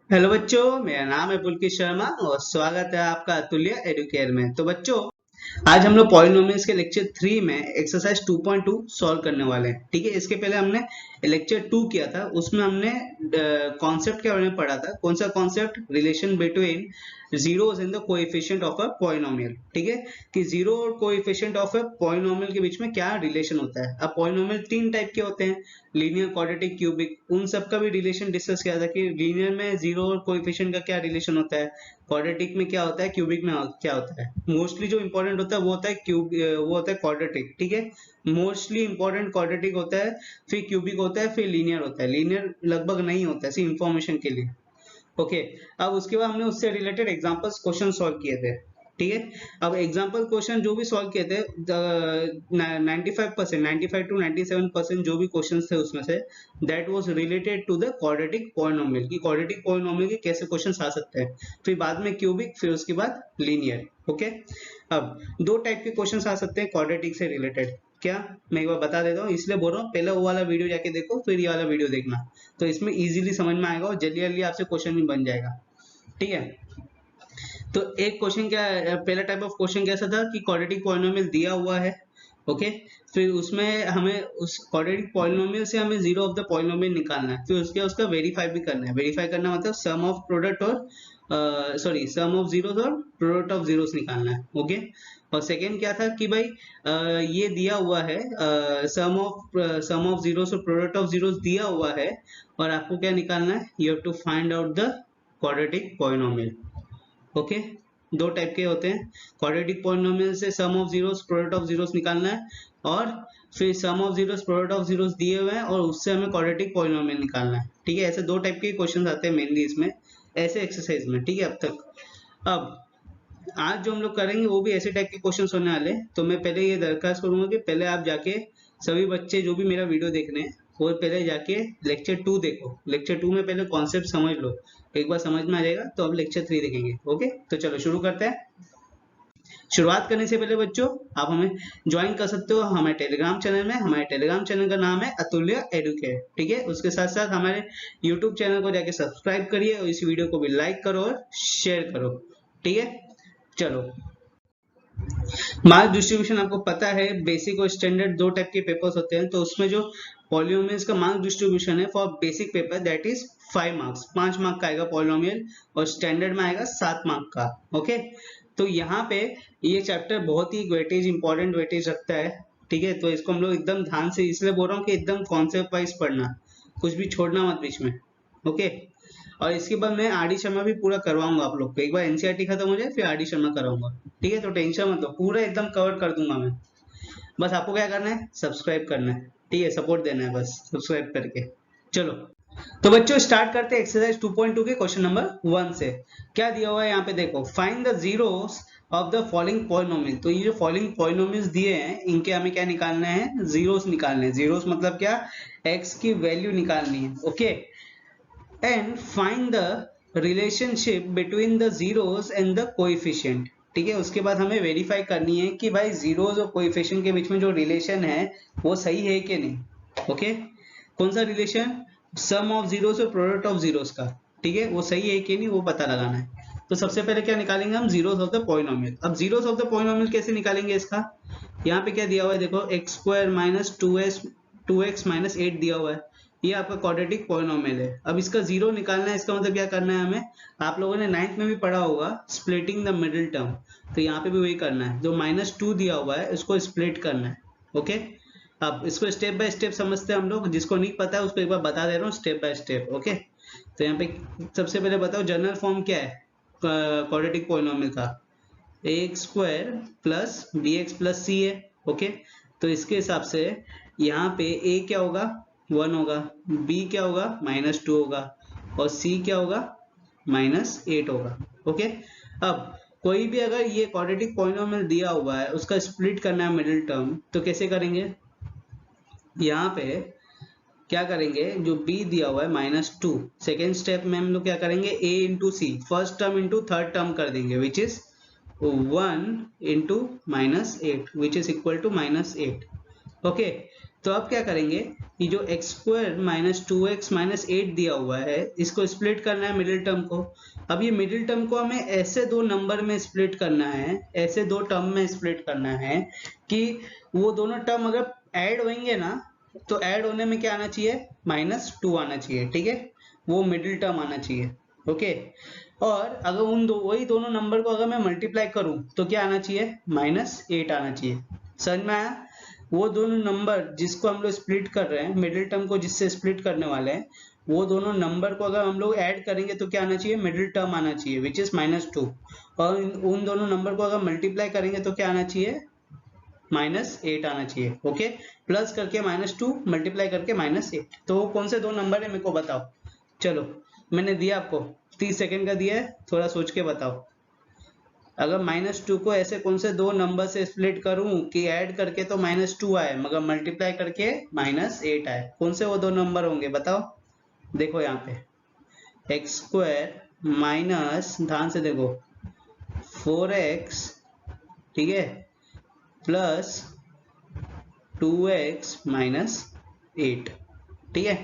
Hello बच्चों, मेरा नाम है पुलकित शर्मा और स्वागत है आपका अतुल्य एडुकेयर में। तो बच्चों, आज हम लोग पॉलिनोमियल्स के लेक्चर 3 में एक्सरसाइज 2.2 सॉल्व करने वाले हैं। ठीक है, इसके पहले हमने लेक्चर 2 किया था, उसमें हमने कॉन्सेप्ट के बारे में पढ़ा था। कौन सा concept? Relation between zeros in the coefficient of a polynomial. ठीक है, कि जीरो और कोएफिशिएंट ऑफ अ पॉलिनोमियल के बीच में क्या रिलेशन होता है। अब पॉलिनोमियल तीन टाइप के होते हैं, लीनियर, क्वाड्रेटिक, क्यूबिक। उन सब का भी रिलेशन डिस्कस किया था कि लीनियर में जीरो और कोएफिशिएंट का क्या रिलेशन होता है, क्वाड्रेटिक में क्या होता है, क्यूबिक में क्या होता है। मोस्टली जो इंपॉर्टेंट होता है वो होता है वो होता है क्वाड्रेटिक। ठीक है, मोस्टली इंपॉर्टेंट क्वाड्रेटिक होता है, फिर क्यूबिक होता है, फिर लीनियर होता है। लीनियर लगभग नहीं होता है, सिर्फ इंफॉर्मेशन के लिए। ओके, अब उसके बाद हमने उससे रिलेटेड एग्जांपल्स क्वेश्चन सॉल्व किए थे। ठीक है, अब एग्जांपल क्वेश्चन जो भी सॉल्व किए थे, 95% 95 to 97% जो भी क्वेश्चंस थे उसमें से, that was related to the quadratic polynomial, की क्वाड्रेटिक पॉलिनोमियल के कैसे क्वेश्चंस आ सकते हैं। फिर बाद में क्यूबिक, फिर उसके बाद लीनियर। ओके, अब दो टाइप के क्वेश्चंस आ सकते हैं क्वाड्रेटिक से रिलेटेड। क्या, मैं एक बार बता देता हूँ, इसलिए बोल रहा हूँ पहले वो वाला वीडियो जाके देखो, फिर ये वाला वीडियो देखना, तो इसमें इजीली समझ में आएगा और जल्दी जल्दी आपसे क्वेश्चन भी बन जाएगा। ठीक है, तो एक क्वेश्चन क्या, पहला टाइप ऑफ क्वेश्चन कैसा था कि क्वाड्रेटिक पॉलिनोमियल दिया हुआ है। ओके, फिर उसमें हमें उस क्वाड्रेटिक पॉलिनोमियल से हमें जीरो ऑफ द पॉलिनोमियल निकालना है, फिर उसके उसका वेरीफाई भी करना है। वेरीफाई करना मतलब सम ऑफ प्रोडक्ट और सम ऑफ जीरोस और प्रोडक्ट ऑफ जीरोस निकालना है। ओके, और सेकेंड क्या था कि भाई ये दिया हुआ है, सम ऑफ जीरोस और प्रोडक्ट ऑफ जीरोस दिया हुआ है, और आपको क्या निकालना है, you have to find out the quadratic polynomial. Okay, दो टाइप के होते हैं, क्वाड्रेटिक पॉलिनोमियल से sum of zeros product of zeros निकालना है, और फिर sum of zeros product of zeros दिए हुए हैं और उससे हमें क्वाड्रेटिक पॉलिनोमियल निकालना है। ठीक है, ऐसे दो टाइप के क्वेश्चन आते हैं मेनली इसमें, ऐसे एक्सरसाइज में। ठीक है, अब तक। अब आज जो हम लोग करेंगे वो भी ऐसे टाइप के क्वेश्चंस होने वाले हैं। तो मैं पहले ये दरखास्त करूंगा कि पहले आप जाके, सभी बच्चे जो भी मेरा वीडियो देख रहे हैं, वो पहले जाके लेक्चर 2 देखो। लेक्चर 2 में पहले कॉन्सेप्ट समझ लो, एक बार समझ में आ जाएगा तो अब लेक्चर 3 देखेंगे। ओके, तो चलो शुरू करते हैं। शुरुआत करने से पहले बच्चों, आप हमें ज्वाइन कर सकते हो हमारे टेलीग्राम चैनल में। हमारे टेलीग्राम चैनल का नाम है अतुल्य एडुकेयर। ठीक है, उसके साथ साथ हमारे यूट्यूब चैनल को जाके सब्सक्राइब करिए और इस वीडियो को भी लाइक करो और शेयर करो। ठीक है, चलो। मार्क्स डिस्ट्रीब्यूशन आपको पता है, बेसिक और स्टैंडर्ड दो टाइप के पेपर्स होते हैं। तो उसमें जो पॉलिनोमियल्स का मार्क्स डिस्ट्रीब्यूशन है for basic paper, that is 5 marks, 5 mark का आएगा पॉलिनोमियल, और स्टैंडर्ड में आएगा 7 मार्क का। ओके, तो यहाँ पे ये चैप्टर बहुत ही वेटेज, इंपॉर्टेंट वेटेज रखता है। ठीक है, तो इसको हम लोग एकदम ध्यान से, इसलिए बोल रहा हूँ कि एकदम कॉन्सेप्ट वाइज पढ़ना, कुछ भी छोड़ना मत बीच में। ओके, और इसके बाद मैं आर डी शर्मा भी पूरा करवाऊंगा आप लोग को। एक बार एनसीईआरटी खत्म हो जाए फिर आर डी शर्मा कराऊंगा। ठीक है, तो टेंशन मत लो, पूरा एकदम कवर कर दूंगा मैं। बस आपको क्या करना है, सब्सक्राइब करना है। ठीक है, सपोर्ट देना है बस सब्सक्राइब करके। चलो, तो बच्चों स्टार्ट करते हैं एक्सरसाइज 2.2 के क्वेश्चन नंबर 1 से। क्या दिया हुआ है यहाँ पे देखो, find the zeros of the following polynomial. तो ये जो फॉलोइंग पॉलिनोमियल्स दिए हैं, इनके हमें क्या निकालना है, जीरोस निकालने हैं। जीरोस मतलब क्या, एक्स की वैल्यू निकालनी है। Okay, and find the relationship between the zeros and the coefficient. ठीक है, उसके बाद हमें वेरीफाई करनी है कि भाई जीरोस और कोएफिशिएंट के बीच में जो रिलेशन है वो सही है कि नहीं। ओके, कौन सा रिलेशन, सम ऑफ जीरोस और प्रोडक्ट ऑफ जीरोस का। ठीक है, वो सही है कि नहीं वो पता लगाना है। तो सबसे पहले क्या निकालेंगे हम, जीरोस ऑफ द पॉलिनोमियल। अब जीरोस ऑफ द पॉलिनोमियल कैसे निकालेंगे इसका, यहाँ पे क्या दिया हुआ है देखो, x square minus 2x minus 8 दिया हुआ है। ये आपका क्वाड्रेटिक पॉलिनोमियल है। अब इसका जीरो निकालना है, इसका मतलब क्या करना है हमें, आप लोगों ने 9th में भी पढ़ा होगा स्प्लिटिंग द मिडिल टर्म। तो यहाँ पे भी वही करना है, जो -2 दिया हुआ है उसको स्प्लिट करना है। ओके, अब इसको स्टेप बाय स्टेप समझते हैं हम लोग। जिसको नहीं पता है उसको एक बार बता दे रहा हूँ स्टेप बाय स्टेप। ओके, तो यहाँ पे सबसे पहले बताओ जनरल फॉर्म क्या है क्वाड्रेटिक पॉलिनोमियल का, X square plus B X plus C है। ओके, तो इसके हिसाब से यहाँ पे ए क्या होगा, 1 होगा, बी क्या होगा, -2 होगा, और सी क्या होगा, -8 होगा। ओके, अब कोई भी अगर ये क्वाड्रेटिक पॉलिनोमियल दिया हुआ है, उसका स्प्लिट करना है मिडिल टर्म, तो कैसे करेंगे, यहाँ पे क्या करेंगे, जो b दिया हुआ है -2, सेकेंड स्टेप में हम लोग क्या करेंगे, a into C, first term into third term कर देंगे, which is 1 into -8 which is equal to -8। Okay, तो अब क्या करेंगे कि जो x square minus 2x minus 8 दिया हुआ है इसको स्प्लिट करना है मिडिल टर्म को। अब ये मिडिल टर्म को हमें ऐसे दो नंबर में स्प्लिट करना है, ऐसे दो टर्म में स्प्लिट करना है कि वो दोनों टर्म अगर ऐड होंगे ना तो ऐड होने में क्या आना चाहिए, -2 आना चाहिए, ठीक है, वो मिडिल टर्म आना चाहिए। ओके, और अगर उन वही दोनों नंबर को अगर मैं मल्टीप्लाई करूं तो क्या आना चाहिए, -8 आना चाहिए। समझ में आया? वो दोनों नंबर जिसको हम लोग स्प्लिट कर रहे हैं, मिडिल टर्म को जिससे स्प्लिट करने वाले हैं, वो दोनों नंबर को अगर हम लोग ऐड करेंगे तो क्या आना चाहिए, मिडिल टर्म आना चाहिए विच इज -2, और उन दोनों नंबर को अगर मल्टीप्लाई करेंगे तो क्या आना चाहिए, -8 आना चाहिए। ओके, प्लस करके -2 मल्टीप्लाई करके -8। तो वो कौन से दो नंबर है मेरे को बताओ। चलो मैंने दिया आपको 30 सेकंड का दिया है, थोड़ा सोच के बताओ। अगर -2 को ऐसे कौन से दो नंबर से स्प्लिट करूं कि ऐड करके तो -2 आए मगर मल्टीप्लाई करके -8 आए, कौन से वो दो नंबर होंगे बताओ। देखो यहाँ पे एक्स स्क्वायर माइनस, ध्यान से देखो, 4x, ठीक है, प्लस 2x माइनस 8, ठीक है।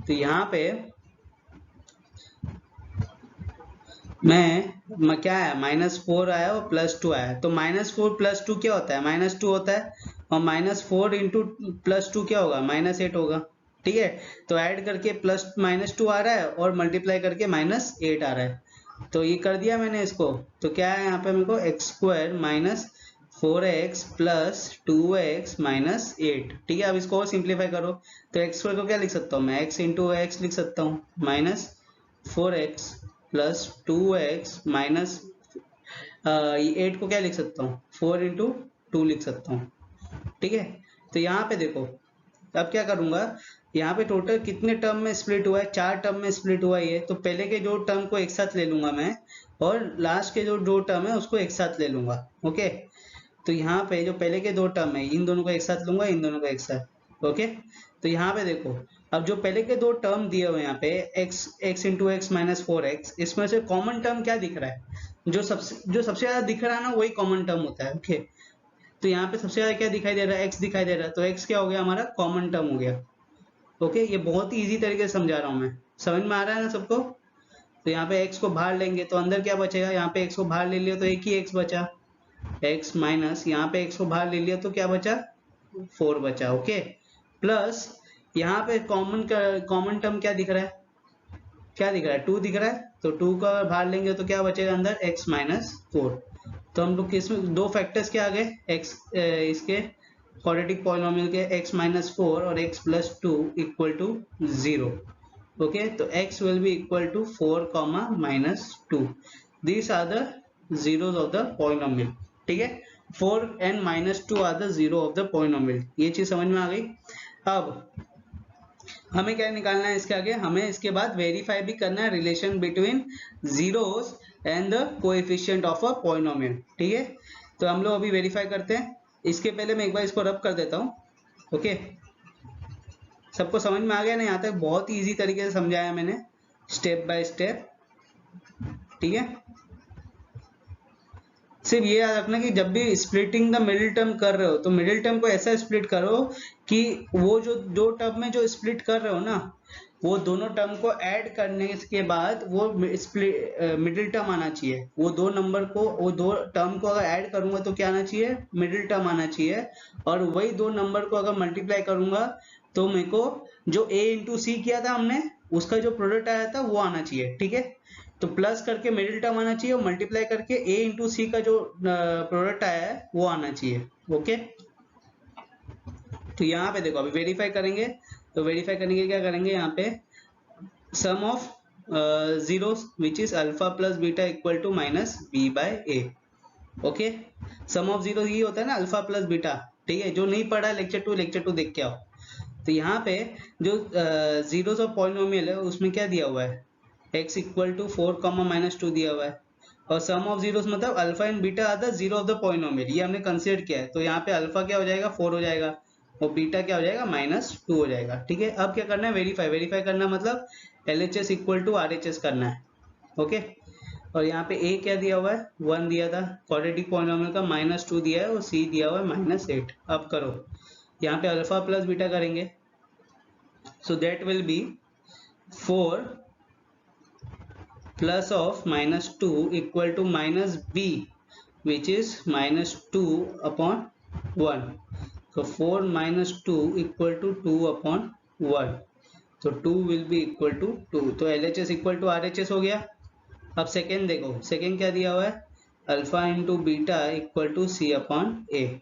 तो यहाँ पे मैं क्या है, -4 आया और +2 आया, तो -4 + 2 क्या होता है, -2 होता है, और -4 इंटू +2 क्या होगा, -8 होगा, ठीक है। तो ऐड करके प्लस -2 आ रहा है और मल्टीप्लाई करके -8 आ रहा है, तो ये कर दिया मैंने इसको। तो क्या है यहाँ पे मेरे को, x square minus 4x plus 2x minus 8, ठीक है। अब इसको और सिंप्लीफाई करो तो एक्स स्क्वायर को क्या लिख सकता हूँ मैं, x इंटू एक्स लिख सकता हूँ, -4x प्लस 2x माइनस 8 को क्या लिख सकता हूँ, 4 इंटू 2 लिख सकता हूँ, ठीक है। तो यहाँ पे देखो, अब क्या करूंगा, यहाँ पे टोटल कितने टर्म में स्प्लिट हुआ है, 4 टर्म में स्प्लिट हुआ है ये, तो पहले के दो टर्म को एक साथ ले लूंगा मैं, और लास्ट के जो दो टर्म है उसको एक साथ ले लूंगा। ओके, तो यहाँ पे जो पहले के दो टर्म है इन दोनों को एक साथ लूंगा, इन दोनों को एक साथ। ओके, तो यहाँ पे देखो, अब जो पहले के दो टर्म दिए हुए यहाँ पे x into x minus 4x, इसमें से कॉमन टर्म क्या दिख रहा है, जो सबसे ज्यादा दिख रहा है ना वही कॉमन टर्म होता है। ओके, तो यहाँ पे सबसे ज्यादा क्या दिखाई दे रहा है, x दिखाई दे रहा है, तो x क्या हो गया, हमारा कॉमन टर्म हो गया। ओके, ये बहुत ही इजी तरीके से समझा रहा हूँ मैं, समझ में आ रहा है ना सबको। तो यहाँ पे x को बाहर लेंगे तो अंदर क्या बचेगा, यहाँ पे x को बाहर ले लिया तो एक ही x बचा, x माइनस यहाँ पे x को बाहर ले लिया तो क्या बचा, 4 बचा। ओके, प्लस यहाँ पे कॉमन टर्म क्या दिख रहा है, क्या दिख रहा है, 2 दिख रहा है, तो 2 का बाहर लेंगे तो क्या बचेगा अंदर, x माइनस 4। तो हम लोग किसमें दो फैक्टर्स क्या आ गए, x इसके क्वाड्रेटिक पॉलिनोमियल के, x माइनस 4 और x plus 2 equal to 0। Okay, तो x will be equal to 4 comma minus 2, these are the zeros of the polynomial, ठीक है। 4 and -2 are the zero of the polynomial, ये चीज समझ में आ गई। अब हमें क्या निकालना है इसके आगे, हमें इसके बाद वेरीफाई भी करना है relation between zeros and the coefficient of a polynomial, ठीक है। तो हम लोग अभी वेरीफाई करते हैं, इसके पहले मैं एक बार इसको रब कर देता हूँ। ओके, सबको समझ में आ गया ना, यहाँ तक बहुत ही इजी तरीके से समझाया मैंने, स्टेप बाय स्टेप, ठीक है। सिर्फ ये याद रखना कि जब भी स्प्लिटिंग द मिडिल टर्म कर रहे हो तो मिडिल टर्म को ऐसा स्प्लिट करो कि वो जो दो टर्म में जो स्प्लिट कर रहे हो ना, वो दोनों टर्म को ऐड करने के बाद वो मिडिल टर्म आना चाहिए। वो दो नंबर को, वो दो टर्म को अगर ऐड करूंगा तो क्या आना चाहिए, मिडिल टर्म आना चाहिए, और वही दो नंबर को अगर मल्टीप्लाई करूंगा तो मेरे को जो a इंटू सी किया था हमने उसका जो प्रोडक्ट आया था वो आना चाहिए, ठीक है। तो प्लस करके मिडिल टर्म आना चाहिए और मल्टीप्लाई करके a इंटू सी का जो प्रोडक्ट आया है वो आना चाहिए। ओके, तो यहाँ पे देखो अभी वेरीफाई करेंगे, तो वेरीफाई करने के क्या करेंगे, यहाँ पे sum of zeros which is alpha plus beta equal to minus B by A. Okay, sum of zero ये होता है ना, अल्फा प्लस बीटा, ठीक है। जो नहीं पढ़ा लेक्चर 2 देख के आओ। तो यहाँ पे जो जीरोस ऑफ पॉलिनोमियल है उसमें क्या दिया हुआ है, x इक्वल टू 4 -2 दिया हुआ है, और सम ऑफ जीरोस मतलब alpha and beta are the zero of the polynomial, ये हमने कंसीडर किया है। तो यहाँ पे अल्फा क्या हो जाएगा, 4 हो जाएगा, और बीटा क्या हो जाएगा, -2 हो जाएगा, ठीक है। अब क्या करना है, वेरीफाई करना मतलब LHS इक्वल टू RHS करना है। ओके, और यहाँ पे a क्या दिया हुआ है, 1 दिया था, क्वाड्रेटिक पॉलिनोमियल का -2 दिया है, और c दिया हुआ है -8। अब करो, यहाँ पे अल्फा प्लस बीटा करेंगे, so that will be 4 plus of -2 equal to -b which is -2 upon 1. So 4 minus 2 equal to 2 upon 1. तो 2 will be equal to 2. तो LHS equal to RHS हो गया। अब सेकेंड देखो, सेकेंड क्या दिया हुआ है, alpha into beta equal to C upon A.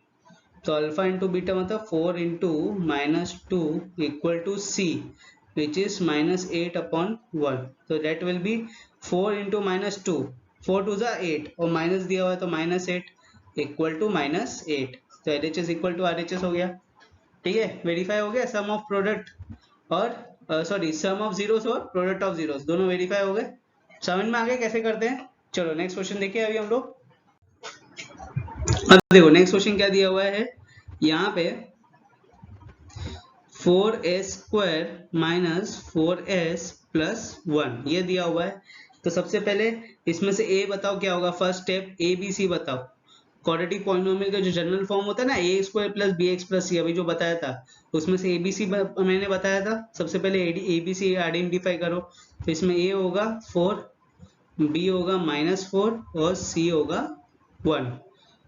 तो अल्फा इंटू बीटा मतलब 4 into -2 equal to C which is -8 upon 1। तो that will be 4 into -2, 4 two ज़ा 8 और माइनस दिया हुआ है तो -8 इक्वल टू -8। तो LHS इक्वल टू RHS हो गया। ठीक है, वेरीफाई हो गया। सम ऑफ प्रोडक्ट और सॉरी सम ऑफ जीरोस और प्रोडक्ट ऑफ जीरोस दोनों वेरीफाई हो गए। समझ में आ गया कैसे करते हैं। चलो नेक्स्ट क्वेश्चन देखिए अभी हम लोग। अब देखो नेक्स्ट क्वेश्चन क्या दिया हुआ है, यहाँ पे 4s² माइनस 4s प्लस 1 ये दिया हुआ है। तो सबसे पहले इसमें से a बताओ क्या होगा, first step a b c बताओ। क्वाड्रेटिक पॉलिनोमियल का जो जनरल फॉर्म होता है ना, a² plus bx plus c, अभी जो बताया था उसमें से abc मैंने बताया था। सबसे पहले abc आइडेंटिफाई करो। तो इसमें a होगा 4, b होगा -4 और c होगा 1।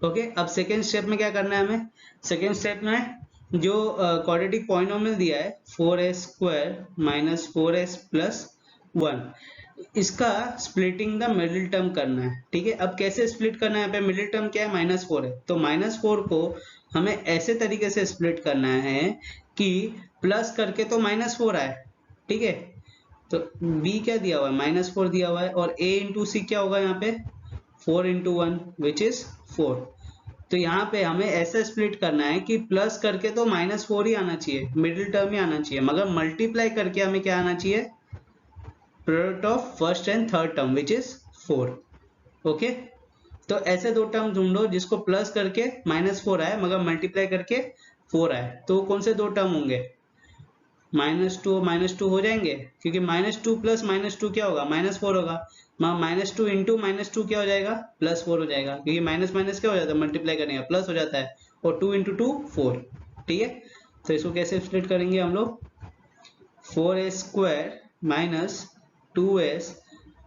ओके, अब सेकेंड स्टेप में क्या करना है हमें, सेकेंड स्टेप में जो क्वाड्रेटिक पॉलिनोमियल दिया है 4s² माइनस 4s प्लस 1, इसका स्प्लिटिंग द मिडिल टर्म करना है। ठीक है, अब कैसे स्प्लिट करना है, यहाँ पे मिडिल टर्म क्या है, -4 है। तो -4 को हमें ऐसे तरीके से स्प्लिट करना है कि प्लस करके तो -4 आए। ठीक है, तो b क्या दिया हुआ है, -4 दिया हुआ है, और a इंटू सी क्या होगा यहाँ पे 4 इंटू 1 विच इज 4। तो यहाँ पे हमें ऐसा स्प्लिट करना है कि प्लस करके तो -4 ही आना चाहिए, मिडिल टर्म ही आना चाहिए, मगर मल्टीप्लाई करके हमें क्या आना चाहिए, product of first and third term which is 4। Okay, तो ऐसे दो टर्म ढूंढो जिसको प्लस करके -4 आए मगर मल्टीप्लाई करके 4 आए। तो कौन से दो टर्म होंगे, -2 -2 हो जाएंगे, क्योंकि -2 प्लस -2 क्या होगा, -4 होगा। -2 इंटू -2 क्या हो जाएगा, +4 हो जाएगा, क्योंकि माइनस माइनस क्या हो जाता है, मल्टीप्लाई करने का प्लस हो जाता है, और 2 इंटू 2 4। ठीक है, तो इसको कैसे स्प्लिट करेंगे हम लोग, 4s² minus 2s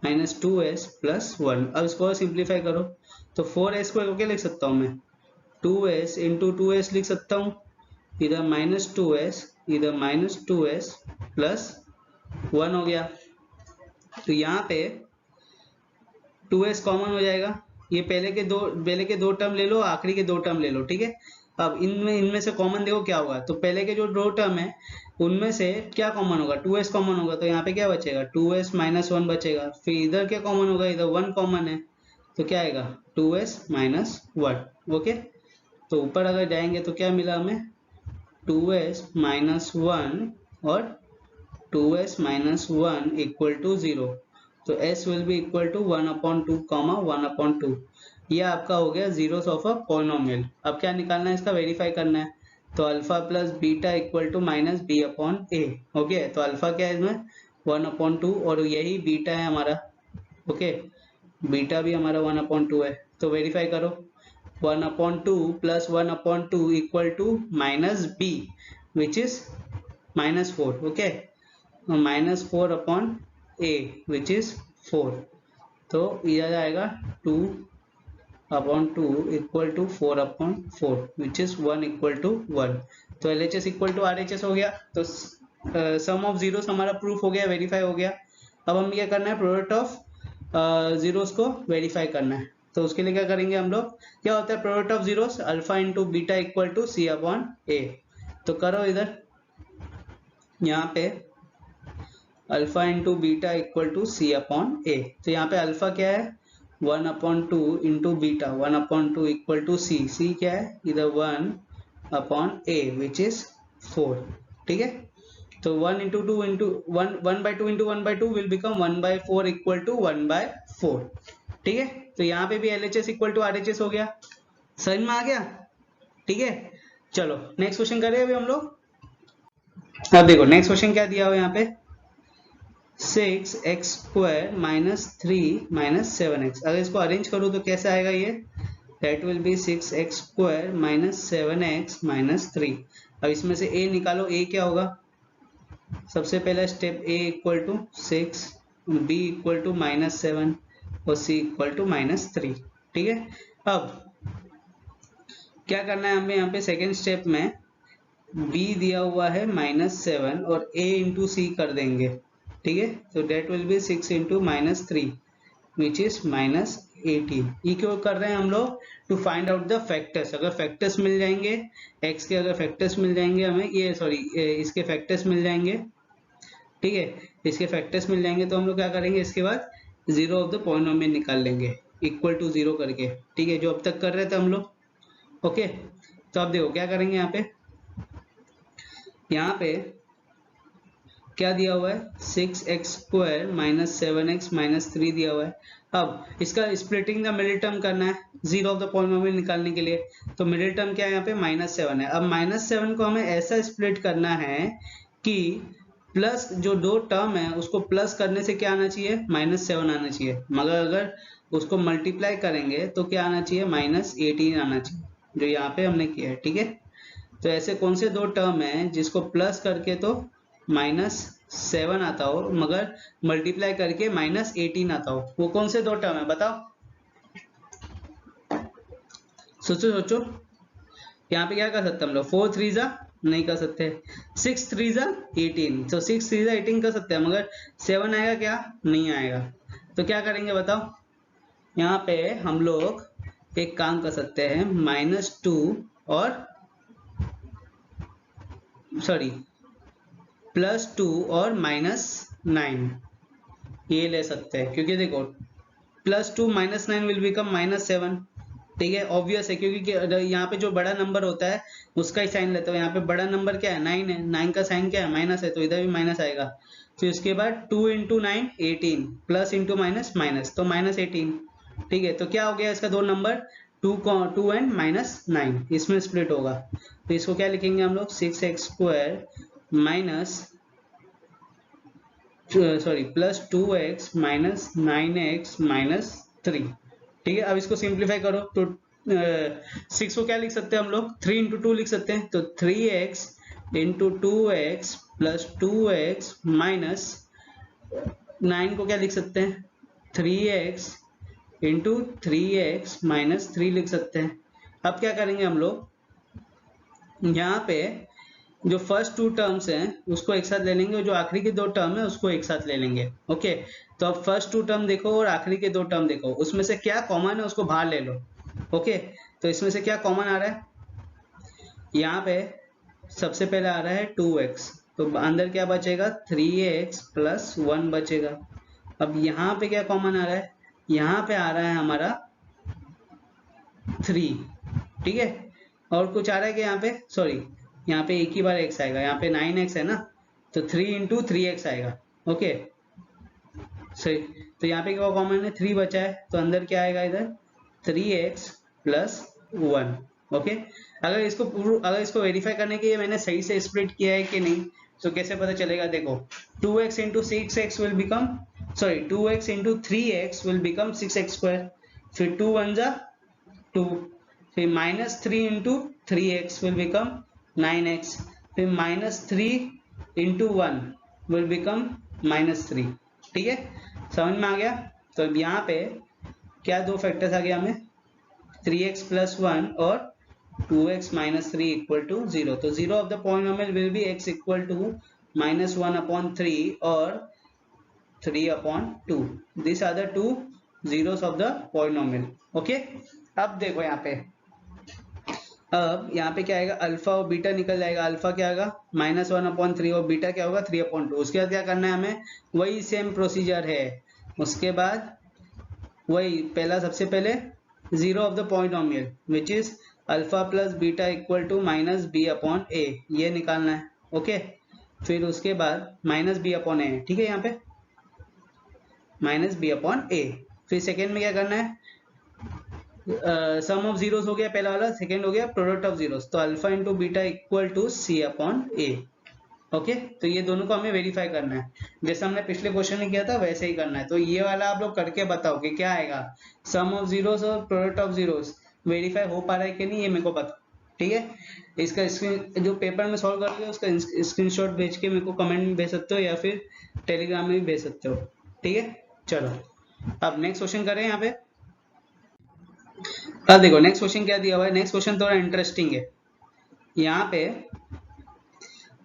minus 2s plus 1। अब इसको सिंप्लीफाई करो, तो 4s² को क्या लिख सकता हूँ मैं, 2s इंटू 2s लिख सकता हूँ, इधर -2s इधर -2s प्लस 1 हो गया। तो यहाँ पे 2s कॉमन हो जाएगा, ये पहले के दो टर्म ले लो, आखिरी के दो टर्म ले लो। ठीक है, अब इनमें से कॉमन देखो क्या होगा, तो पहले के जो दो टर्म है उनमें से क्या कॉमन होगा, 2s कॉमन होगा, तो यहाँ पे क्या बचेगा, 2s माइनस 1 बचेगा। फिर इधर क्या कॉमन होगा, इधर 1 कॉमन है, तो क्या आएगा 2s माइनस 1। ओके, तो ऊपर अगर जाएंगे तो क्या मिला हमें, 2s माइनस 1 और 2s माइनस 1 इक्वल टू 0। तो s will be equal to 1/2 comma 1/2। ये आपका हो गया जीरोस ऑफ अ पॉलिनोमियल। अब क्या निकालना है, इसका वेरीफाई करना है। तो alpha plus beta equal to minus b upon a। Okay, तो अल्फा क्या है इसमें 1/2 और यही बीटा है हमारा। ओके, बीटा भी हमारा 1/2 है, तो वेरीफाई करो, 1/2 plus 1/2 equal to minus b which is -4। Okay, -4 upon a which is 4। तो इधर आएगा 2/2 equal to 4/4 which is 1 equal to 1। तो LHS इक्वल टू RHS हो गया। तो सम ऑफ जीरोस हमारा प्रूफ हो गया, वेरीफाई हो गया। अब हम क्या करना है, प्रोडक्ट ऑफ जीरोस को वेरीफाई करना है। तो उसके लिए क्या करेंगे हम लोग, क्या होता है product of zeros, alpha into beta equal to C upon A. तो करो इधर, यहाँ पे alpha into beta equal to C upon A. तो यहाँ पे अल्फा क्या है 1/2 into beta 1/2 equal to C, C क्या है इधर 1/a विच इज 4। ठीक है, तो 1 into 2 into 1/2 into 1/2 will become 1/4 equal to 1/4। ठीक है, तो यहाँ पे भी LHS इक्वल टू RHS हो गया। समझ में आ गया। ठीक है, चलो नेक्स्ट क्वेश्चन करें अभी हम लोग। अब देखो नेक्स्ट क्वेश्चन क्या दिया हुआ है यहाँ पे, 6x² माइनस 3 माइनस 7x। अगर इसको अरेंज करूँ तो कैसे आएगा ये, that will B 6x² minus 7x minus 3। अब इसमें से a निकालो, a क्या होगा, सबसे पहला step a equal to 6, b equal to -7 और c इक्वल टू -3। ठीक है, अब क्या करना है हमें यहाँ पे सेकेंड स्टेप में, b दिया हुआ है -7 और a इंटू सी कर देंगे। ठीक है, तो that will be 6 into -3 which is -18। ये क्यों कर रहे हैं हम लोग, to find out the factors. अगर फैक्टर्स मिल जाएंगे x के, अगर फैक्टर्स मिल जाएंगे हमें, ये सॉरी इसके फैक्टर्स मिल जाएंगे, ठीक है, इसके फैक्टर्स मिल जाएंगे तो हम लोग क्या करेंगे, इसके बाद जीरो ऑफ द पॉलिनोमियल निकाल लेंगे इक्वल टू 0 करके। ठीक है, जो अब तक कर रहे थे हम लोग। ओके, तो अब देखो क्या करेंगे, यहाँ पे क्या दिया हुआ है, 6x² -7x -3 दिया हुआ है। अब इसका स्प्लिटिंग द मिडिल टर्म करना है जीरो ऑफ द पॉलिनोमियल निकालने के लिए, तो मिडिल टर्म क्या है यहाँ पे -7 है। अब -7 को हमें ऐसा स्प्लिट करना है कि प्लस जो दो टर्म है उसको प्लस करने से क्या आना चाहिए, -7 आना चाहिए, मगर अगर उसको मल्टीप्लाई करेंगे तो क्या आना चाहिए, -18 आना चाहिए, जो यहाँ पे हमने किया है। ठीक है, तो ऐसे कौन से दो टर्म है जिसको प्लस करके तो -7 आता हो मगर मल्टीप्लाई करके -18 आता हो, वो कौन से दो टर्म है बताओ, सोचो सोचो। यहाँ पे क्या कर सकते हैं हम लोग, 4 3 नहीं कर सकते, 6 3 18, तो 6 3 18 कर सकते हैं, मगर 7 आएगा क्या, नहीं आएगा। तो क्या करेंगे बताओ, यहाँ पे हम लोग एक काम कर सकते हैं, -2 और सॉरी +2 और -9 ये ले सकते हैं, क्योंकि देखो +2 -9 विल बिकम -7। ठीक है, ऑब्वियस है, क्योंकि यहाँ पे जो बड़ा नंबर होता है उसका ही साइन लेते हो। यहाँ पे बड़ा नंबर क्या है, 9 है, 9 का साइन क्या है, माइनस है, तो इधर भी माइनस आएगा। फिर उसके बाद 2 into 9 18, plus into minus minus, तो -18। ठीक है, तो क्या हो गया इसका दो नंबर, 2 एंड -9 इसमें स्प्लिट होगा, तो इसको क्या लिखेंगे हम लोग, 6x² +2x -9x -3। ठीक है, अब इसको सिंप्लीफाई करो तो 6 को क्या लिख सकते हैं हम लोग, 3 इंटू 2 लिख सकते हैं, तो 3x into 2x plus 2x minus 9 को क्या लिख सकते हैं, 3x इंटू 3x माइनस 3 लिख सकते हैं। अब क्या करेंगे हम लोग, यहाँ पे जो फर्स्ट टू टर्म्स हैं उसको एक साथ ले लेंगे और जो आखिरी के दो टर्म है उसको एक साथ ले लेंगे। ओके, तो अब फर्स्ट टू टर्म देखो और आखिरी के दो टर्म देखो, उसमें से क्या कॉमन है उसको बाहर ले लो। ओके, तो इसमें से क्या कॉमन आ रहा है, यहाँ पे सबसे पहले आ रहा है 2x, तो अंदर क्या बचेगा, 3x प्लस 1 बचेगा। अब यहाँ पे क्या कॉमन आ रहा है, यहाँ पे आ रहा है हमारा 3। ठीक है, और कुछ आ रहा है कि यहाँ पे, सॉरी यहाँ पे एक ही बार x आएगा, यहाँ पे 9x है ना, तो 3 इंटू 3x आएगा। ओके सही, तो यहाँ पे क्या कॉमन है, 3 बचा है, तो अंदर क्या आएगा, इधर 3x प्लस 1। ओके, अगर इसको वेरीफाई करने के लिए मैंने सही से स्प्लिट किया है कि नहीं, तो कैसे पता चलेगा, देखो 2x into 6x will become, sorry 2x into 3x will become 6x², फिर 2 1 जा 2, फिर -3 into 3x will become 9x, फिर -3 इंटू 1 विल बिकम -3। ठीक है, समझ में आ गया। तो अब यहाँ पे क्या दो फैक्टर्स आ गया हमें, 3x प्लस 1 और 2x माइनस 3 इक्वल टू 0। तो zero of the polynomial will be x equal to -1/3 और 3/2। This are the two zeros of the polynomial. Okay, अब देखो यहाँ पे, अब यहाँ पे क्या आएगा, अल्फा और बीटा निकल जाएगा। अल्फा क्या आएगा, -1/3 और बीटा क्या होगा, 3/2। उसके बाद क्या करना है हमें, वही सेम प्रोसीजर है। उसके बाद वही पहला, सबसे पहले zero of the polynomial which is alpha plus beta equal to -b/a, ये निकालना है। ओके, फिर उसके बाद -b/a, ठीक है, यहाँ पे -b/a। फिर सेकेंड में क्या करना है, सम ऑफ जीरोस हो गया पहला वाला, सेकेंड हो गया प्रोडक्ट ऑफ जीरोस, तो alpha into beta equal to c/a। Okay, तो ये दोनों को हमें वेरीफाई करना है, जैसे हमने पिछले क्वेश्चन में किया था वैसे ही करना है। तो ये वाला आप लोग करके बताओ कि क्या आएगा, सम ऑफ जीरोस और प्रोडक्ट ऑफ जीरोस वेरीफाई हो पा रहा है कि नहीं, ये मेरे को बताओ। ठीक है, इसका स्क्रीन जो पेपर में सॉल्व करोगे उसका स्क्रीनशॉट भेज के मेरे को कमेंट में भेज सकते हो या फिर टेलीग्राम में भी भेज सकते हो। ठीक है, चलो अब नेक्स्ट क्वेश्चन करें यहाँ पे। अब देखो नेक्स्ट क्वेश्चन क्या दिया हुआ है। नेक्स्ट क्वेश्चन थोड़ा इंटरेस्टिंग है। यहाँ पे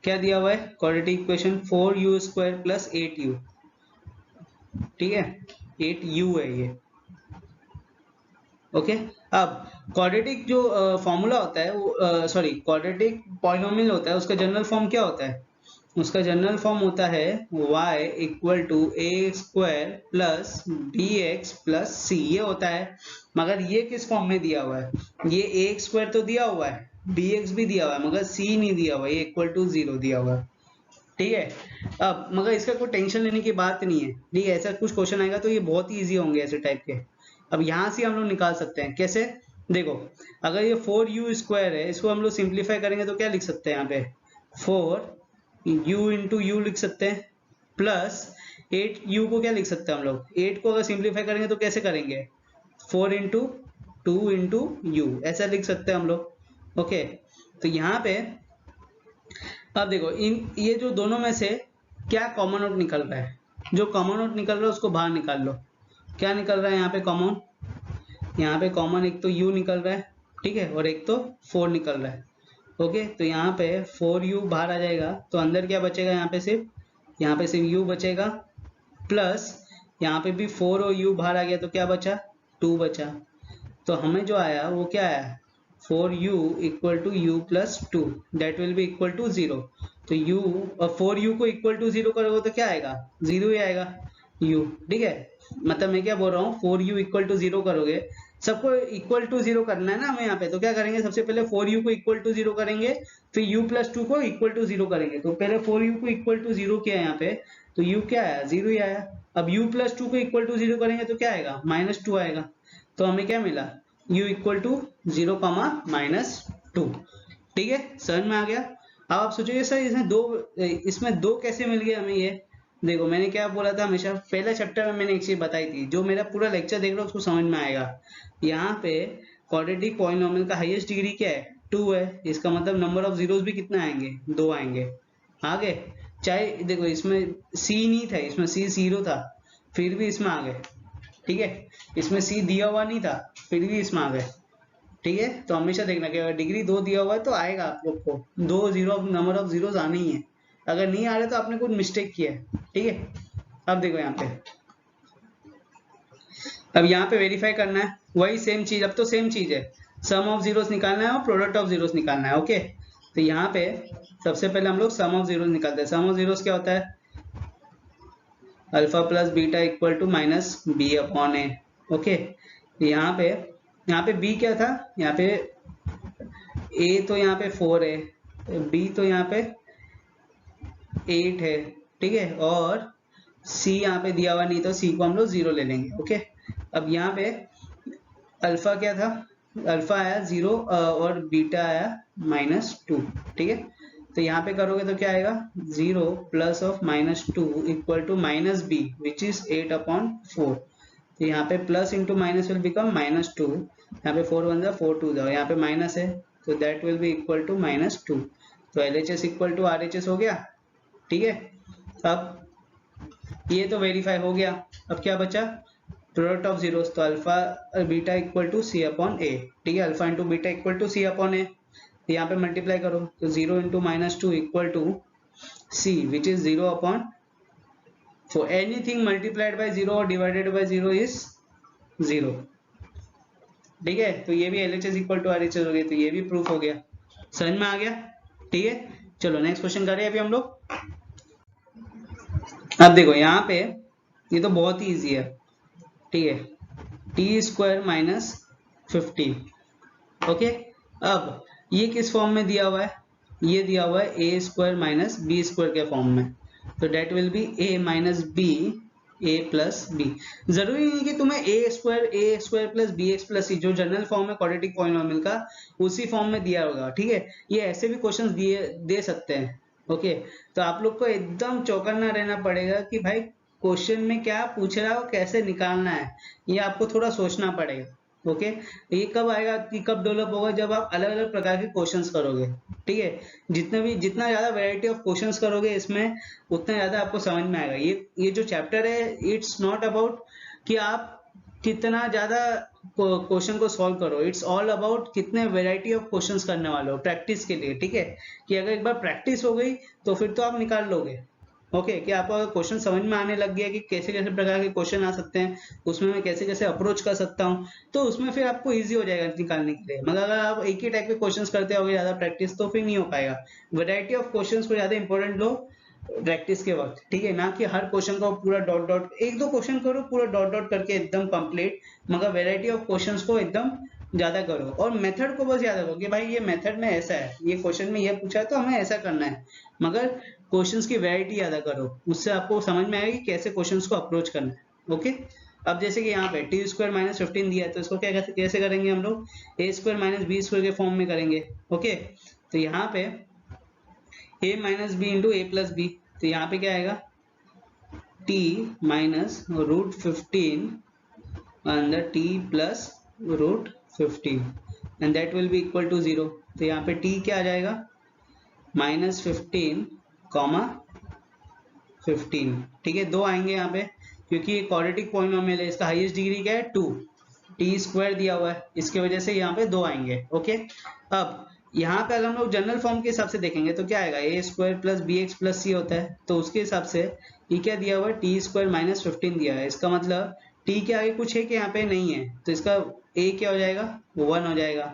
क्या दिया हुआ है, quadratic equation 4u² plus 8u। ठीक है, 8u है ये। ओके, अब क्वाड्रेटिक जो फॉर्मूला होता है वो सॉरी क्वाड्रेटिक पॉलिनोमियल होता है, उसका जनरल फॉर्म क्या होता है, उसका जनरल फॉर्म होता है y equal to A square plus B X plus C, ये होता है। मगर ये किस फॉर्म में दिया हुआ है, ये ए स्क्वायर तो दिया हुआ है, बी एक्स भी दिया हुआ है, मगर सी नहीं दिया हुआ है, ये इक्वल टू 0 दिया हुआ है। ठीक है, अब मगर इसका कोई टेंशन लेने की बात नहीं है। ठीक है, ऐसा कुछ क्वेश्चन आएगा तो ये बहुत ही ईजी होंगे ऐसे टाइप के। अब यहाँ से हम लोग निकाल सकते हैं कैसे, देखो अगर ये 4u² है, इसको हम लोग सिंप्लीफाई करेंगे तो क्या लिख सकते हैं, यहाँ पे 4u इंटू यू लिख सकते हैं, प्लस 8u को क्या लिख सकते हैं हम लोग, 8 को अगर सिंप्लीफाई करेंगे तो कैसे करेंगे, 4 इंटू 2 इंटू यू, ऐसा लिख सकते हैं हम लोग। ओके, तो यहाँ पे अब देखो ये जो दोनों में से क्या कॉमन आउट निकल रहा है, जो कॉमन आउट निकल रहा है उसको बाहर निकाल लो। क्या निकल रहा है यहाँ पे कॉमन, यहाँ पे कॉमन एक तो u निकल रहा है, ठीक है, और एक तो 4 निकल रहा है। ओके, तो यहाँ पे 4u बाहर आ जाएगा तो अंदर क्या बचेगा, यहाँ पे सिर्फ u बचेगा, प्लस यहाँ पे भी 4 और u बाहर आ गया तो क्या बचा, 2 बचा। तो हमें जो आया वो क्या आया, 4u equal to u plus 2 that will be equal to 0। तो u और 4u को इक्वल टू 0 करोगे तो क्या आएगा, 0 ही आएगा u। ठीक है, मतलब मैं क्या बोल रहा हूँ, 4u इक्वल टू 0 करोगे, सबको इक्वल टू 0 करना है ना हमें यहाँ पे, तो क्या करेंगे, सबसे पहले 4u को इक्वल टू 0 करेंगे, फिर u प्लस 2 को इक्वल टू 0 करेंगे। तो पहले 4u को इक्वल टू 0 किया यहाँ पे, तो u क्या आया, 0 ही आया। अब u प्लस 2 को इक्वल टू 0 करेंगे तो क्या आएगा, -2 आएगा। तो हमें क्या मिला, u इक्वल टू 0, -2। ठीक है, समझ में आ गया। अब आप सोचोगे सर इसमें दो कैसे मिल गया हमें, ये देखो मैंने क्या बोला था, हमेशा पहले चैप्टर में मैंने एक चीज बताई थी, जो मेरा पूरा लेक्चर देख रहा हो उसको समझ में आएगा। यहाँ पे क्वाड्रेटिक पॉलिनोमियल का हाईएस्ट डिग्री क्या है, 2 है, इसका मतलब नंबर ऑफ जीरोस भी कितना आएंगे, 2 आएंगे। आगे चाहे देखो इसमें c नहीं था, इसमें c 0 था, फिर भी इसमें आ गए। ठीक है, इसमें c दिया हुआ नहीं था, फिर भी इसमें आ गए। ठीक है, तो हमेशा देखना कि अगर डिग्री 2 दिया हुआ है तो आएगा आप लोग को 2 जीरो, नंबर ऑफ जीरोस आने ही है। अगर नहीं आ रहे तो आपने कुछ मिस्टेक किया है। ठीक है, अब देखो यहाँ पे, अब यहाँ पे वेरीफाई करना है, वही सेम चीज, अब तो सेम चीज है, सम ऑफ जीरोस निकालना है और प्रोडक्ट ऑफ जीरोस निकालना है। ओके, तो यहाँ पे सबसे पहले हम लोग सम ऑफ जीरोस निकालते हैं। सम ऑफ जीरोस क्या होता है, alpha plus beta equal to minus b upon a. Okay, यहाँ पे b क्या था, यहाँ पे a तो यहाँ पे 4 है, b तो यहाँ पे 8 है। ठीक है, और c यहाँ पे दिया हुआ नहीं तो c को हम लोग 0 ले लेंगे। ओके, अब यहाँ पे अल्फा क्या था, अल्फा आया 0 और बीटा आया -2। ठीक है, तो यहाँ पे करोगे तो क्या आएगा, 0 plus of -2 equal to -b which is 8/4। तो यहाँ पे plus into minus will become -2, यहाँ पे 4 1 4 2 जाओ, यहाँ पे माइनस है तो that will be equal to -2। तो LHS इक्वल टू RHS हो गया। ठीक है, अब ये तो वेरीफाई हो गया। अब क्या बचा, प्रोडक्ट ऑफ जीरोस, तो alpha beta equal to c upon A. ठीक है, alpha into beta equal to c upon A, यहाँ पे मल्टीप्लाई करो तो 0 into -2 equal to c which is 0/4। Anything multiplied by 0 और डिवाइडेड बाय 0 इज 0। ठीक है, तो ये भी LHS इक्वल टू RHS हो गया, तो ये भी प्रूफ हो गया। समझ में आ गया। ठीक है, चलो नेक्स्ट क्वेश्चन करें अभी हम लोग। अब देखो यहाँ पे ये तो बहुत ही इजी है। ठीक है, t² - 15। ओके, अब ये किस फॉर्म में दिया हुआ है, ये दिया हुआ है a² - b² के फॉर्म में, तो that will be a - b a plus b. जरूरी नहीं कि तुम्हें a² plus bx plus c, जो जनरल फॉर्म है क्वाड्रेटिक पॉलिनोमियल का, उसी फॉर्म में दिया होगा। ठीक है, ये ऐसे भी क्वेश्चंस दे सकते हैं। ओके, तो आप लोग को एकदम चौकन्ना रहना पड़ेगा कि भाई क्वेश्चन में क्या पूछ रहा है और कैसे निकालना है, ये आपको थोड़ा सोचना पड़ेगा। ओके, ये कब आएगा कि कब डेवलप होगा, जब आप अलग अलग प्रकार के क्वेश्चंस करोगे, ठीक है। जितना ज्यादा वैरायटी ऑफ क्वेश्चंस करोगे इसमें, उतना ज्यादा आपको समझ में आएगा। ये जो चैप्टर है, इट्स नॉट अबाउट कि आप कितना ज्यादा क्वेश्चन को सॉल्व करो, इट्स ऑल अबाउट कितने वैरायटी ऑफ क्वेश्चंस करने वाले हो प्रैक्टिस के लिए, ठीक है। कि अगर एक बार प्रैक्टिस हो गई तो फिर तो आप निकाल लोगे। ओके, कि आपको अगर क्वेश्चन समझ में आने लग गया कि कैसे कैसे प्रकार के क्वेश्चन आ सकते हैं, उसमें मैं कैसे कैसे अप्रोच कर सकता हूँ, तो उसमें फिर आपको इजी हो जाएगा निकालने के लिए। मगर अगर आप एक ही टाइप के क्वेश्चंस करते होगे ज्यादा प्रैक्टिस, तो फिर नहीं हो पाएगा। वैरायटी ऑफ क्वेश्चंस को ज्यादा इंपॉर्टेंट लो प्रैक्टिस के वक्त, ठीक है। ना कि हर क्वेश्चन को पूरा डॉट डॉट, एक दो क्वेश्चन करो पूरा डॉट डॉट करके एकदम कंप्लीट, मगर वैरायटी ऑफ क्वेश्चंस को एकदम ज्यादा करो। और मेथड को बस याद रखो कि भाई ये मेथड में ऐसा है, ये क्वेश्चन में ये पूछा है तो हमें ऐसा करना है, मगर क्वेश्चंस की वैरायटी ज्यादा करो, उससे आपको समझ में आएगा कि कैसे क्वेश्चंस को अप्रोच करना है। ओके, अब जैसे कि यहाँ पे टी स्क्वायर माइनस 15 दिया है, तो इसको क्या कैसे करेंगे हम लोग, a square minus b square के फॉर्म में करेंगे। ओके, तो यहाँ पे a minus b into a plus b, तो यहाँ पे क्या आएगा, t माइनस रूट 15 अंदर t plus root 15 and that will be equal to 0। तो यहाँ पे t क्या आ जाएगा, माइनस 15 कॉमा 15, ठीक है। दो आएंगे यहाँ पे, क्योंकि ये क्वाड्रेटिक पॉलिनोमियल है, इसका हाईएस्ट डिग्री क्या है 2, टी स्क्वायर दिया हुआ है, इसके वजह से यहाँ पे दो आएंगे। ओके, अब यहाँ पे अगर हम लोग जनरल फॉर्म के हिसाब से देखेंगे तो क्या आएगा, A square plus B X plus C होता है, तो उसके हिसाब से ये क्या दिया हुआ है, टी स्क्वायर माइनस 15 दिया है, इसका मतलब टी के आगे कुछ है कि यहाँ पे नहीं है, तो इसका ए क्या हो जाएगा, 1 हो जाएगा।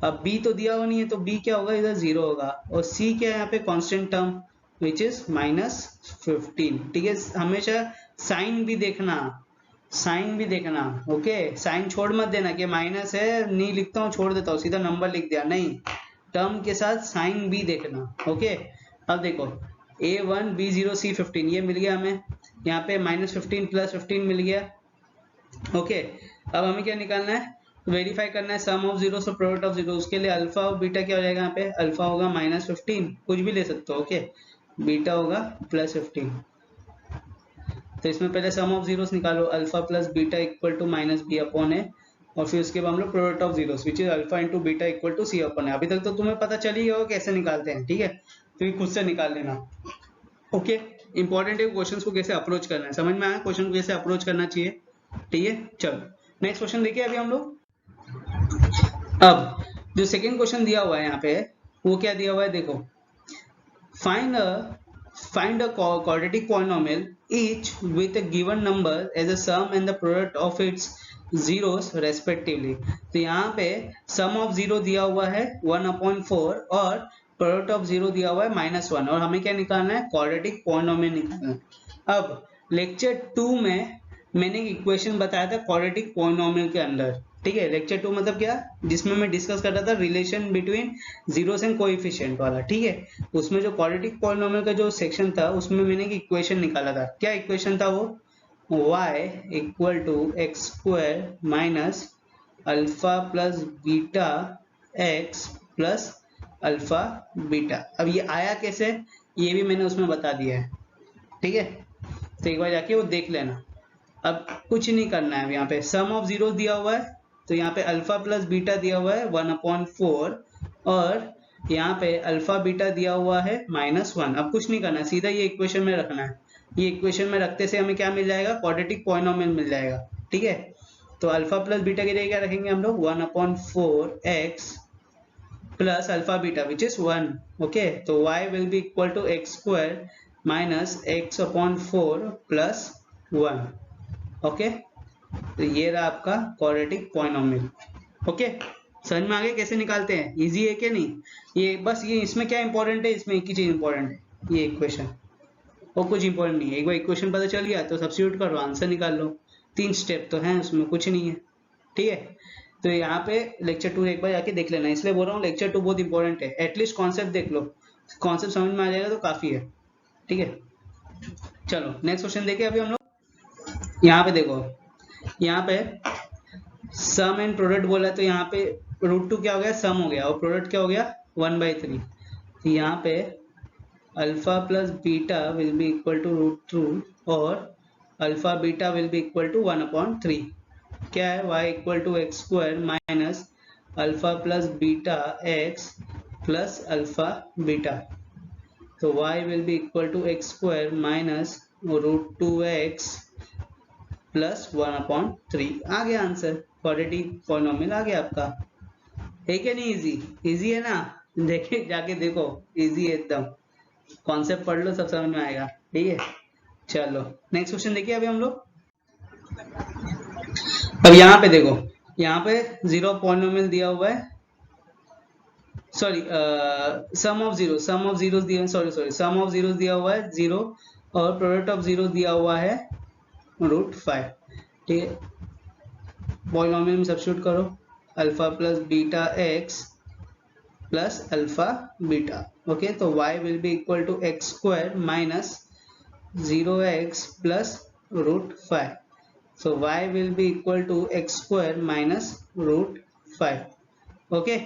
अब बी तो दिया हुआ नहीं है, तो बी क्या होगा, इधर 0 होगा, और सी क्या है यहाँ पे, constant term which is minus 15, ठीक है। हमेशा साइन भी देखना, साइन भी देखना, ओके। साइन छोड़ मत देना कि माइनस है नहीं लिखता हूँ छोड़ देता हूँ सीधा नंबर लिख दिया, नहीं, टर्म के साथ साइन भी देखना। ओके, अब देखो a1 b0 c15 ये मिल गया हमें, यहाँ पे माइनस 15 प्लस 15 मिल गया। ओके, अब हमें क्या निकालना है, वेरीफाई करना है सम ऑफ जीरो से प्रोडक्ट ऑफ जीरो। उसके लिए अल्फा और बीटा क्या हो जाएगा, यहाँ पे अल्फा होगा माइनस 15, कुछ भी ले सकते हो, ओके, बीटा होगा प्लस 15। तो इसमें पहले सम ऑफ जीरोस निकालो, alpha plus beta equal to minus b upon है, और फिर उसके बाद हम लोग product of zeros which is alpha into beta equal to C upon है। अभी तक तो तुम्हें पता चल ही गया कैसे निकालते हैं, ठीक है, तो खुद से निकाल लेना। ओके, इंपॉर्टेंट है क्वेश्चन को कैसे अप्रोच करना है, समझ में आया क्वेश्चन को कैसे अप्रोच करना चाहिए, ठीक है। चलो नेक्स्ट क्वेश्चन देखिए अभी हम लोग। अब जो सेकेंड क्वेश्चन दिया हुआ है यहाँ पे, वो क्या दिया हुआ है, देखो, find a quadratic polynomial each with a given number as a sum and the product of its zeros respectively। तो यहाँ पे sum of zero दिया हुआ है 1/4 और प्रोडक्ट ऑफ जीरो दिया हुआ है -1, और हमें क्या निकालना है, क्वाड्रेटिक पॉलिनोमियल निकालना है। अब लेक्चर 2 में मैंने एक इक्वेशन बताया था क्वाड्रेटिक पॉलिनोमियल के अंदर, ठीक है। लेक्चर 2 मतलब क्या, जिसमें मैं डिस्कस कर रहा था relation between zeros and coefficient वाला, ठीक है। उसमें जो क्वाड्रेटिक पॉलिनोमियल का जो सेक्शन था उसमें मैंने एक इक्वेशन निकाला था। क्या इक्वेशन था वो, y equal to x square minus alpha plus beta x plus alpha beta. अब ये आया कैसे, ये भी मैंने उसमें बता दिया है, ठीक है, तो एक बार जाके वो देख लेना। अब कुछ नहीं करना है, यहाँ पे सम ऑफ जीरो दिया हुआ है, तो यहाँ पे अल्फा प्लस बीटा दिया हुआ है 1/4 और यहाँ पे अल्फा बीटा दिया हुआ है -1। अब कुछ नहीं करना, सीधा ये इक्वेशन में रखना है। ये इक्वेशन में रखते से हमें क्या मिल जाएगा, क्वाड्रेटिक पॉलिनोमियल मिल जाएगा, ठीक है। तो अल्फा प्लस बीटा की जगह क्या रखेंगे हम लोग, 1/4 x plus alpha beta which is 1, okay. तो y will be equal to x square minus x/4 plus 1, okay. तो ये रहा आपका क्वाड्रेटिक पॉलिनोमियल, ओके। समझ में आ गया कैसे निकालते हैं, इजी है कि नहीं। ये बस ये इसमें क्या इंपॉर्टेंट है, इसमें एक ही चीज इंपॉर्टेंट है, ये इक्वेशन, और कुछ इंपॉर्टेंट नहीं है। एक बार इक्वेशन पता चल गया तो सब्स्टिट्यूट करो, आंसर निकाल लो, 3 स्टेप तो हैं उसमें, कुछ नहीं है, ठीक है। तो यहाँ पे लेक्चर 2 एक बार जाके देख लेना, इसलिए बोल रहा हूँ लेक्चर 2 बहुत इंपॉर्टेंट है, एटलीस्ट कॉन्सेप्ट देख लो, कॉन्सेप्ट समझ में आ जाएगा तो काफी है, ठीक है। चलो नेक्स्ट क्वेश्चन देखिए अभी हम लोग। यहाँ पे देखो, यहाँ पे सम एंड प्रोडक्ट बोला है, तो यहाँ पे √2 क्या हो गया, सम हो गया, और प्रोडक्ट क्या हो गया 1/3। तो यहाँ पे alpha plus beta will be equal to √2 और alpha beta will be equal to 1/3, क्या है y equal to x square minus alpha plus beta x plus alpha beta. तो y will be equal to x square minus root 2x plus 1/3। आ गया answer, quadratic polynomial आ गया आपका। है क्या नहीं इजी? इजी है ना? देखिए जाके देखो, इजी है एकदम, कॉन्सेप्ट पढ़ लो सब समझ में आएगा। ठीक है, चलो नेक्स्ट क्वेश्चन देखिए अभी हम लोग। अब यहाँ पे देखो, यहाँ पे जीरो पॉलिनोमियल दिया हुआ है, सॉरी सम ऑफ जीरोस दिया, सम ऑफ जीरोस दिया हुआ है जीरो, और प्रोडक्ट ऑफ जीरो दिया हुआ है √5। ठीक है, पॉलिनोमियल में सब्स्टिट्यूट करो, alpha plus beta x plus alpha beta. Okay, तो y will be equal to x square minus 0x plus √5। So y will be equal to x square minus √5। Okay,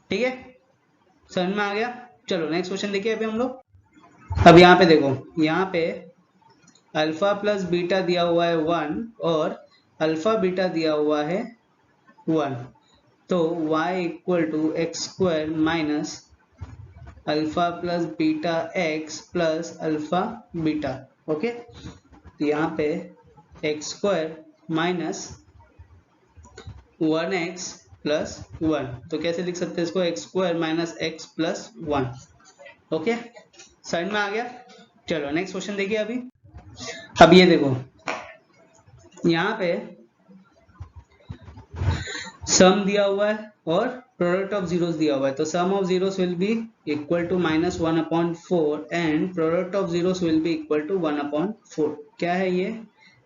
ठीक है, समझ में आ गया। चलो नेक्स्ट क्वेश्चन देखिए अभी हम लोग। अब यहाँ पे देखो, यहाँ पे अल्फा प्लस बीटा दिया हुआ है 1 और अल्फा बीटा दिया हुआ है 1। तो y equal to x square minus alpha plus beta x plus alpha beta. Okay, तो यहाँ पे X square minus 1x plus 1, तो कैसे लिख सकते हैं इसको, x square minus x plus 1। Okay, समझ में आ गया। चलो नेक्स्ट क्वेश्चन देखिए अभी। अब ये देखो, यहाँ पे सम दिया हुआ है और प्रोडक्ट ऑफ जीरोस दिया हुआ है। तो sum of zeros will be equal to -1/4 and product of zeros will be equal to 1/4। क्या है ये,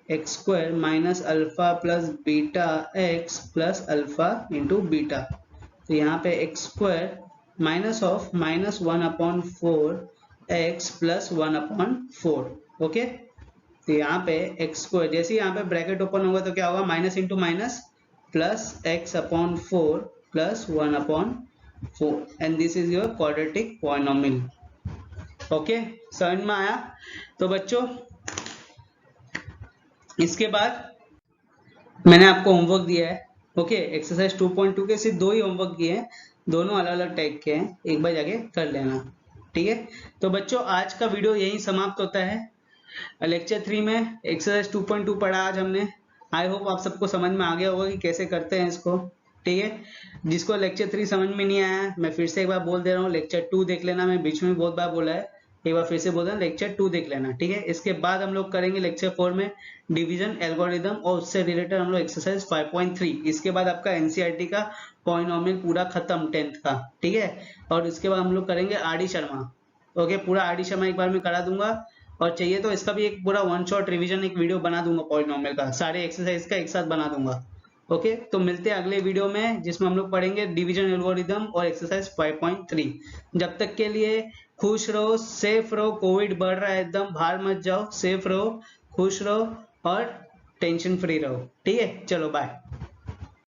X square minus alpha plus beta x plus alpha into beta. तो यहाँ पे X square minus of -1/4 x plus 1/4। Okay, तो यहाँ पे X square, जैसे यहाँ पे ब्रैकेट ओपन होगा तो क्या होगा, minus into minus plus x/4 plus 1/4, and this is your quadratic polynomial. Okay, समझ में आया। तो बच्चों इसके बाद मैंने आपको होमवर्क दिया है। ओके, एक्सरसाइज 2.2 के सिर्फ 2 ही होमवर्क दिए हैं, दोनों अलग अलग टाइप के हैं, एक बार जाके कर लेना। ठीक है, तो बच्चों आज का वीडियो यही समाप्त होता है। लेक्चर 3 में एक्सरसाइज 2.2 पढ़ा आज हमने। आई होप आप सबको समझ में आ गया होगा कि कैसे करते हैं इसको। ठीक है, जिसको लेक्चर 3 समझ में नहीं आया, मैं फिर से एक बार बोल दे रहा हूँ, लेक्चर 2 देख लेना। मैं बीच में बहुत बार बोला है, एक बार फिर से बोल रहा हूँ, लेक्चर 2 देख लेना। ठीक है, इसके बाद हम लोग करेंगे लेक्चर 4 में डिवीजन एल्गोरिदम, और उससे रिलेटेड हम लोग एक्सरसाइज 5.3। इसके बाद आपका एनसीईआरटी का पॉलिनोमियल पूरा खत्म 10th का। ठीक है, और इसके बाद हम लोग करेंगे आर.डी. शर्मा। ओके, पूरा आर.डी. शर्मा एक बार में करा दूंगा, और चाहिए तो इसका भी एक पूरा 1 शॉट रिवीजन एक वीडियो बना दूंगा पॉलिनोमियल का, सारे एक्सरसाइज का एक साथ बना दूंगा। ओके, तो मिलते हैं अगले वीडियो में, जिसमें हम लोग पढ़ेंगे डिवीजन एल्गोरिथम और एक्सरसाइज 5.3। जब तक के लिए खुश रहो, सेफ रहो, कोविड बढ़ रहा है एकदम, बाहर मत जाओ, सेफ रहो, खुश रहो और टेंशन फ्री रहो। ठीक है, चलो बाय।